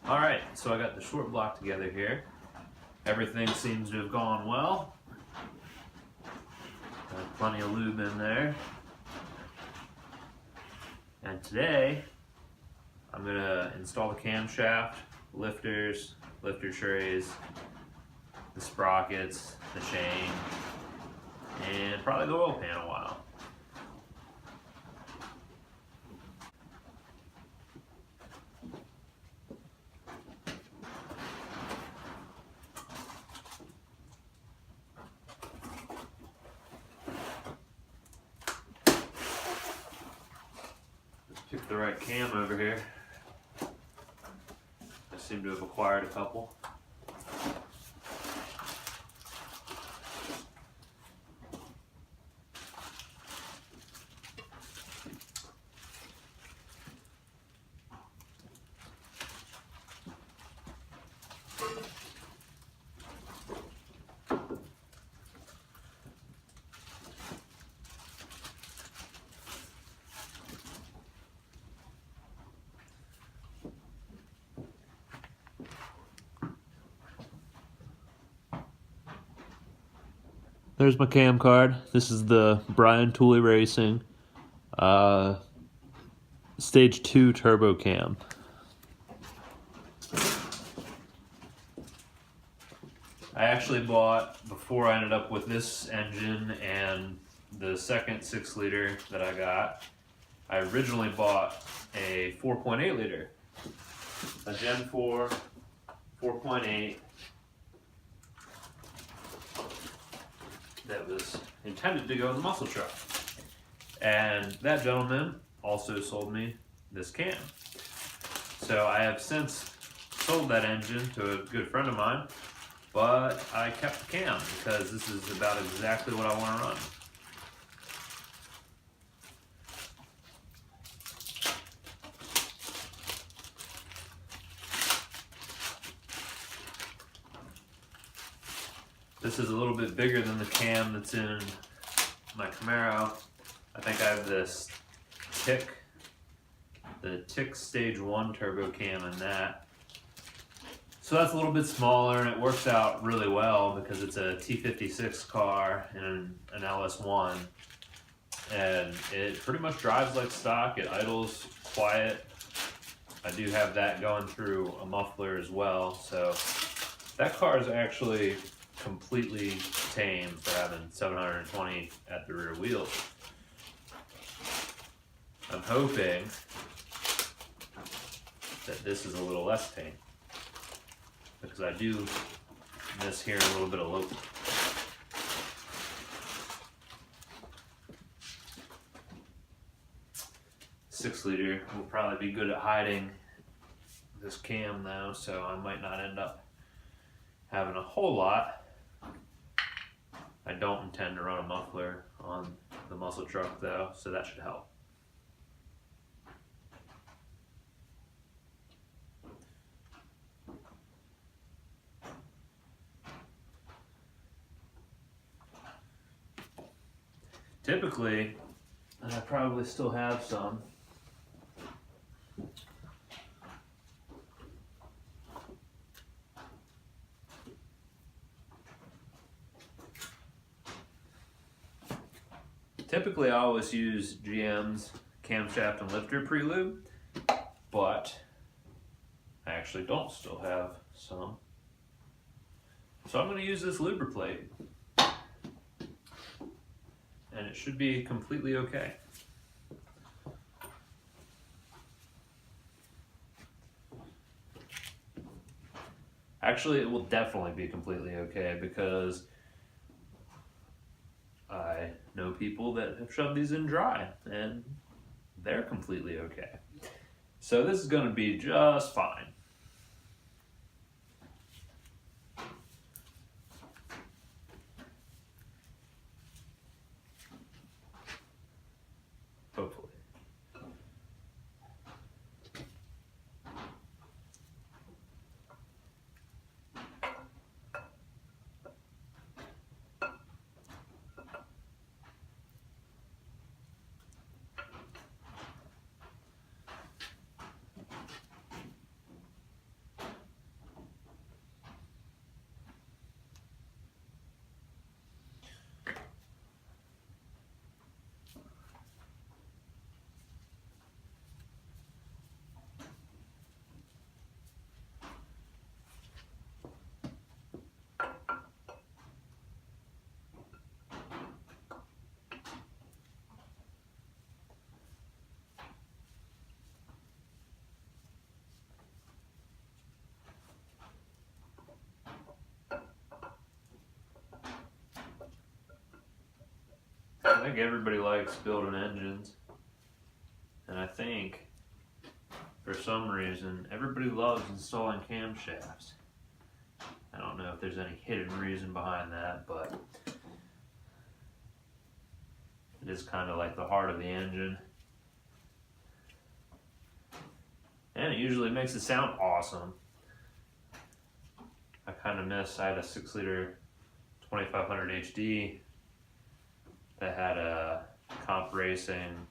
Alright, so I got the short block together here. Everything seems to have gone well. Got plenty of lube in there. And today, I'm going to install the camshaft, lifters, lifter trays, the sprockets, the chain, and probably the oil pan a while. Pick the right cam over here. I seem to have acquired a couple. There's my cam card. This is the Brian Tooley Racing Stage 2 Turbo Cam. I actually bought, before I ended up with this engine and the second 6 liter that I got, I originally bought a 4.8 liter, a Gen 4 4.8 that was intended to go in the muscle truck. And that gentleman also sold me this cam. So I have since sold that engine to a good friend of mine, but I kept the cam because this is about exactly what I want to run. This is a little bit bigger than the cam that's in my Camaro. I think I have this the Tick Stage 1 Turbo Cam in that. So that's a little bit smaller and it works out really well because it's a T56 car and an LS1. And it pretty much drives like stock, it idles quiet. I do have that going through a muffler as well, so that car is actually completely tame for having 720 at the rear wheels. I'm hoping that this is a little less tame because I do miss hearing a little bit of lope. Six liter will probably be good at hiding this cam though, so I might not end up having a whole lot. I don't intend to run a muffler on the muscle truck though, so that should help. Typically, and I probably still have some, typically I always use GM's camshaft and lifter pre-lube, but I actually don't still have some. So I'm going to use this luber plate, and it should be completely okay. Actually, it will definitely be completely okay because I know people that have shoved these in dry and they're completely okay. So this is going to be just fine. Hopefully. I think everybody likes building engines, and I think for some reason everybody loves installing camshafts. I don't know if there's any hidden reason behind that, but it is kind of like the heart of the engine. And it usually makes it sound awesome. I kind of miss, I had a 6-liter 2500 HD that had a comp racing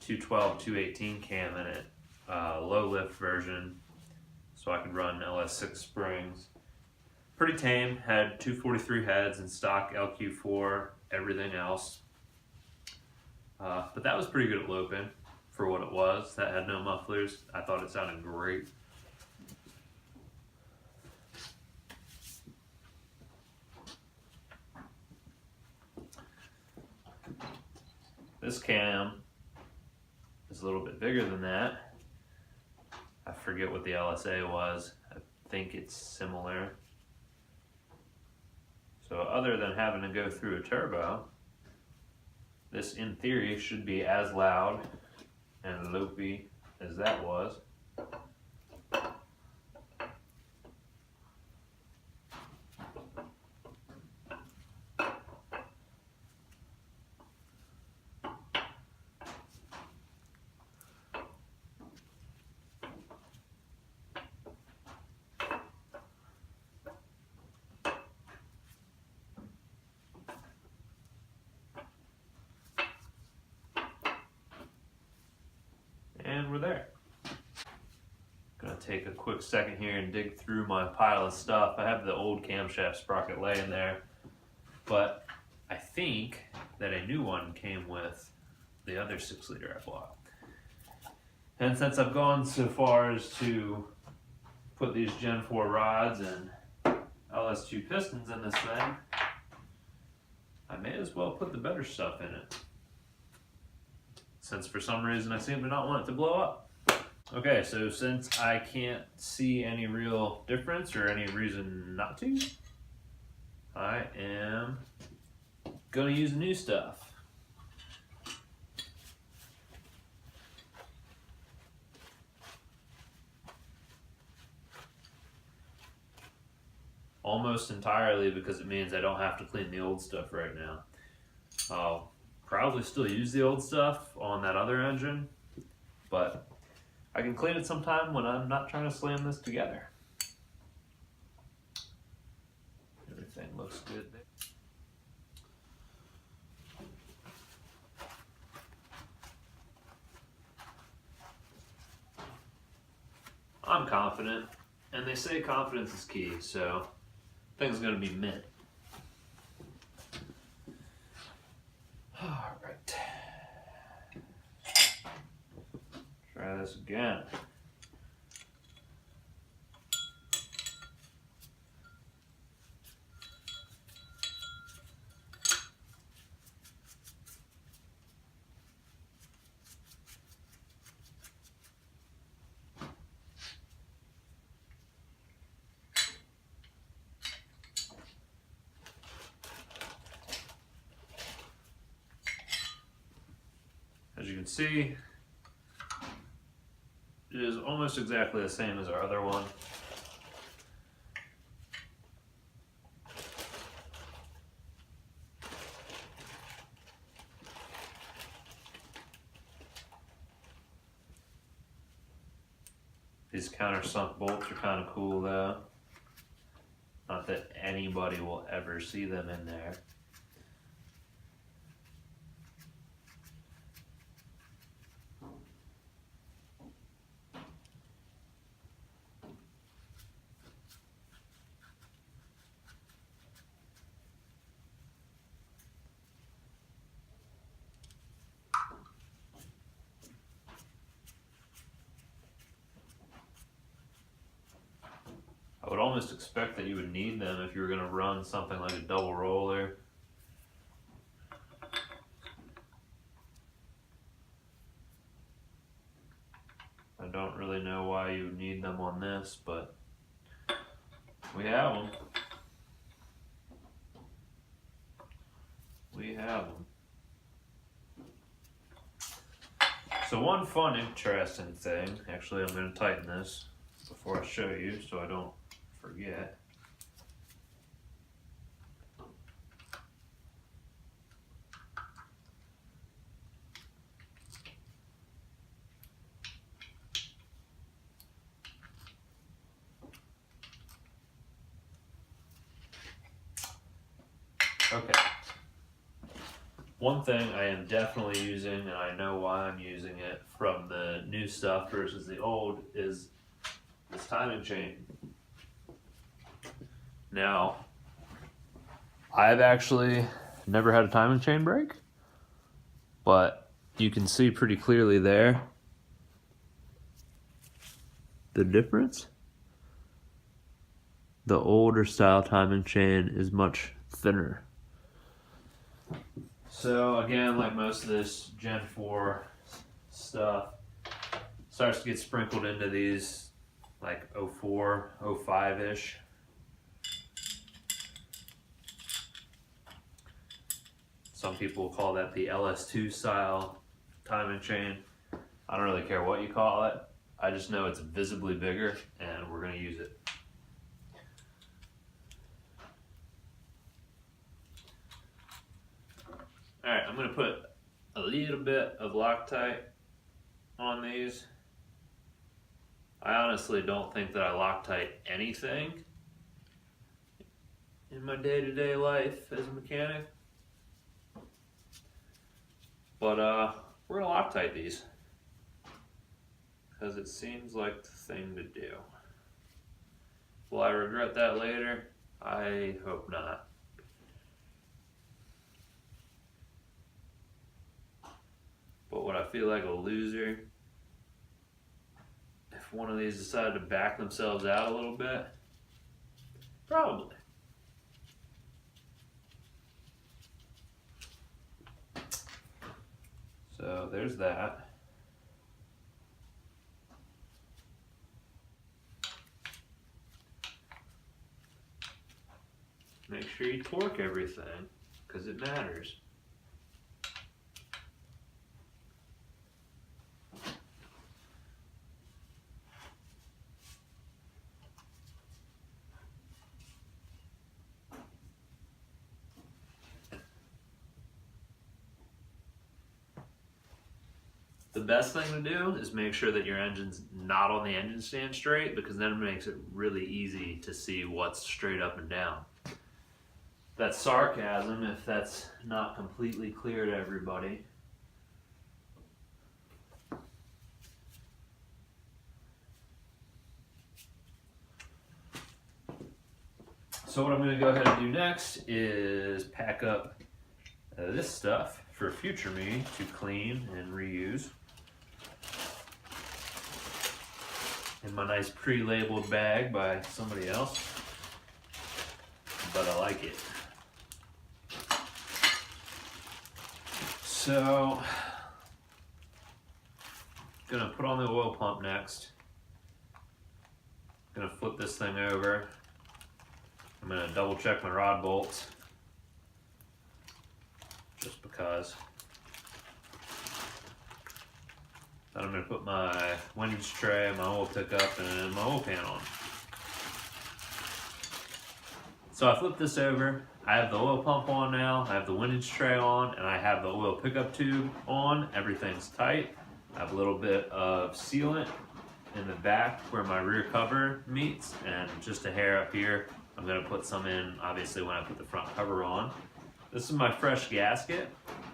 212, 218 cam in it, low lift version, so I could run LS6 springs. Pretty tame, had 243 heads and stock LQ4, everything else. But that was pretty good at loping for what it was. That had no mufflers. I thought it sounded great. This cam is a little bit bigger than that. I forget what the LSA was. I think it's similar. So other than having to go through a turbo, this in theory should be as loud and loopy as that was. And we're there. Gonna take a quick second here and dig through my pile of stuff. I have the old camshaft sprocket laying there, but I think that a new one came with the other 6-liter I bought. And since I've gone so far as to put these Gen 4 rods and LS2 pistons in this thing, I may as well put the better stuff in it, since for some reason I seem to not want it to blow up. Okay, so since I can't see any real difference or any reason not to, I am gonna use new stuff. Almost entirely because it means I don't have to clean the old stuff right now. I'll probably still use the old stuff on that other engine, but I can clean it sometime when I'm not trying to slam this together. Everything looks good there. I'm confident, and they say confidence is key, so things are going to be mint. All right. Try this again. As you can see, it is almost exactly the same as our other one. These countersunk bolts are kind of cool though. Not that anybody will ever see them in there. I would almost expect that you would need them if you were going to run something like a double roller. I don't really know why you would need them on this, but we have them. We have them. So one fun, interesting thing, actually I'm going to tighten this before I show you so I don't forget. Okay. One thing I am definitely using, and I know why I'm using it from the new stuff versus the old, is this timing chain. Now, I've actually never had a timing chain break, but you can see pretty clearly there the difference. The older style timing chain is much thinner. So again, like most of this Gen 4 stuff, starts to get sprinkled into these like 04, 05-ish. Some people call that the LS2 style timing chain. I don't really care what you call it. I just know it's visibly bigger and we're going to use it. Alright, I'm going to put a little bit of Loctite on these. I honestly don't think that I Loctite anything in my day-to-day life as a mechanic. But we're going to Loctite these because it seems like the thing to do. Will I regret that later? I hope not. But would I feel like a loser if one of these decided to back themselves out a little bit? Probably. So there's that. Make sure you torque everything because it matters. The best thing to do is make sure that your engine's not on the engine stand straight, because then it makes it really easy to see what's straight up and down. That's sarcasm if that's not completely clear to everybody. So what I'm going to go ahead and do next is pack up this stuff for future me to clean and reuse in my nice pre-labeled bag by somebody else, but I like it. So, gonna put on the oil pump next. Gonna flip this thing over. I'm gonna double check my rod bolts, just because. Then I'm going to put my windage tray, my oil pickup, and my oil pan on. So I flip this over. I have the oil pump on now, I have the windage tray on, and I have the oil pickup tube on. Everything's tight. I have a little bit of sealant in the back where my rear cover meets, and just a hair up here. I'm going to put some in, obviously, when I put the front cover on. This is my fresh gasket,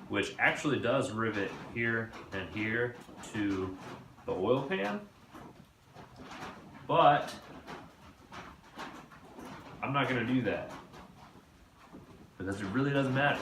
which actually does rivet here and here to the oil pan, but I'm not going to do that because it really doesn't matter.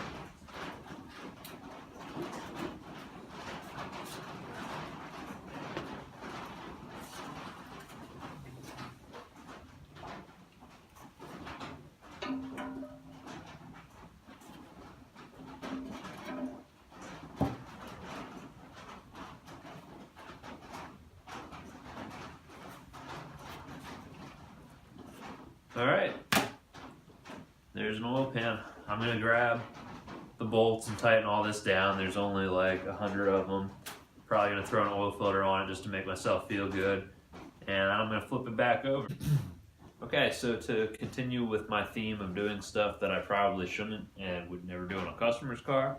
Alright, there's an oil pan. I'm going to grab the bolts and tighten all this down. There's only like 100 of them. Probably gonna throw an oil filter on it just to make myself feel good. And I'm gonna flip it back over. Okay, so to continue with my theme of doing stuff that I probably shouldn't and would never do on a customer's car,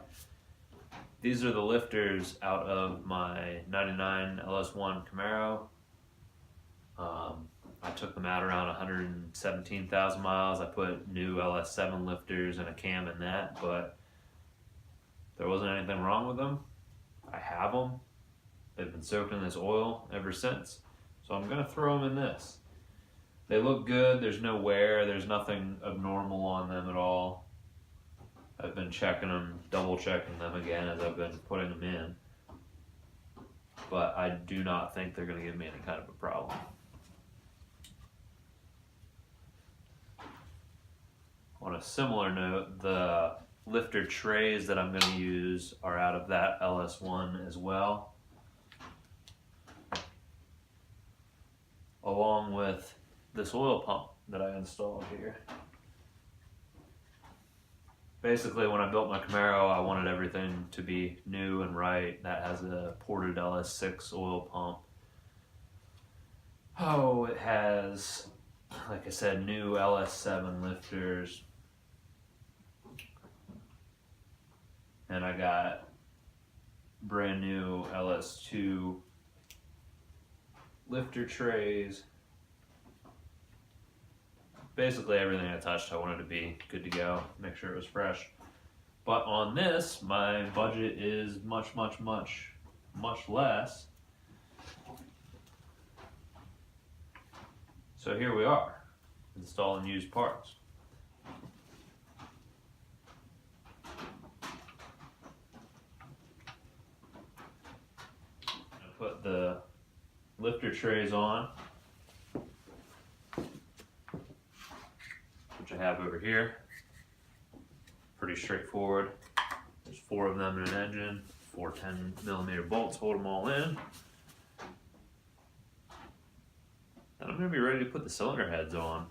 these are the lifters out of my 99 LS1 Camaro. I took them out around 117,000 miles. I put new LS7 lifters and a cam in that, but there wasn't anything wrong with them. I have them. They've been soaked in this oil ever since. So I'm gonna throw them in this. They look good, there's no wear, there's nothing abnormal on them at all. I've been checking them, double checking them again as I've been putting them in. But I do not think they're gonna give me any kind of a problem. On a similar note, the lifter trays that I'm gonna use are out of that LS1 as well. Along with this oil pump that I installed here. Basically, when I built my Camaro, I wanted everything to be new and right. That has a ported LS6 oil pump. Oh, it has, like I said, new LS7 lifters. And I got brand new LS2 lifter trays. Basically everything I touched I wanted to be good to go, make sure it was fresh. But on this, my budget is much less. So here we are, installing used parts. I put the lifter trays on, which I have over here. Pretty straightforward. There's 4 of them in an engine, 4 10mm bolts hold them all in. And I'm gonna be ready to put the cylinder heads on.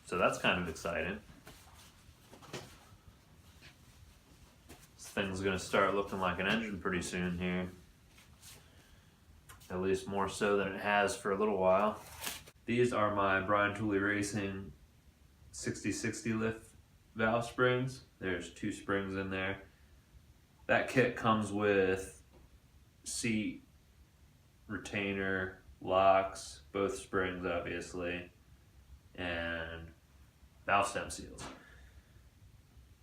So that's kind of exciting. This thing's gonna start looking like an engine pretty soon here. At least more so than it has for a little while. These are my Brian Tooley Racing 6060 lift valve springs. There's 2 springs in there. That kit comes with seat, retainer, locks, both springs obviously, and valve stem seals.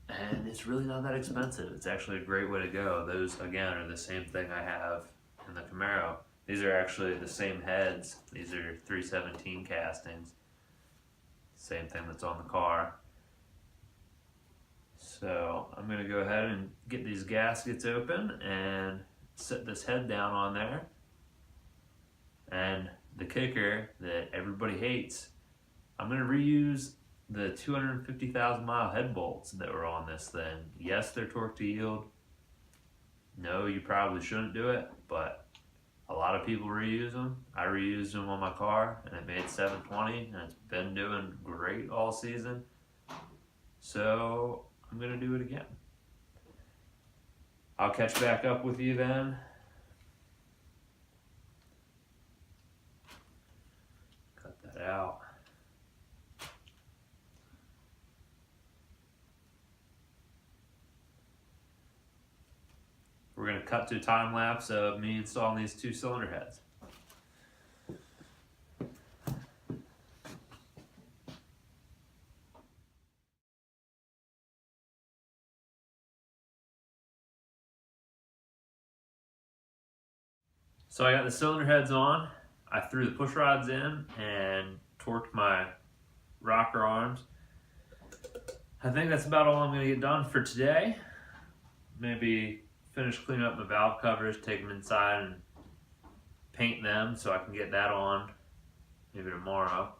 And it's really not that expensive. It's actually a great way to go. Those, again, are the same thing I have in the Camaro. These are actually the same heads. These are 317 castings. Same thing that's on the car. So I'm gonna go ahead and get these gaskets open and set this head down on there. And the kicker that everybody hates, I'm gonna reuse the 250,000 mile head bolts that were on this thing. Yes, they're torque to yield. No, you probably shouldn't do it, but a lot of people reuse them. I reused them on my car and it made 720 and it's been doing great all season. So I'm gonna do it again. I'll catch back up with you then. Cut that out. We're going to cut to a time lapse of me installing these 2 cylinder heads. So I got the cylinder heads on. I threw the push rods in and torqued my rocker arms. I think that's about all I'm going to get done for today. Maybe finish cleaning up my valve covers, take them inside and paint them so I can get that on maybe tomorrow.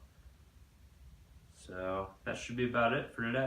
So that should be about it for today.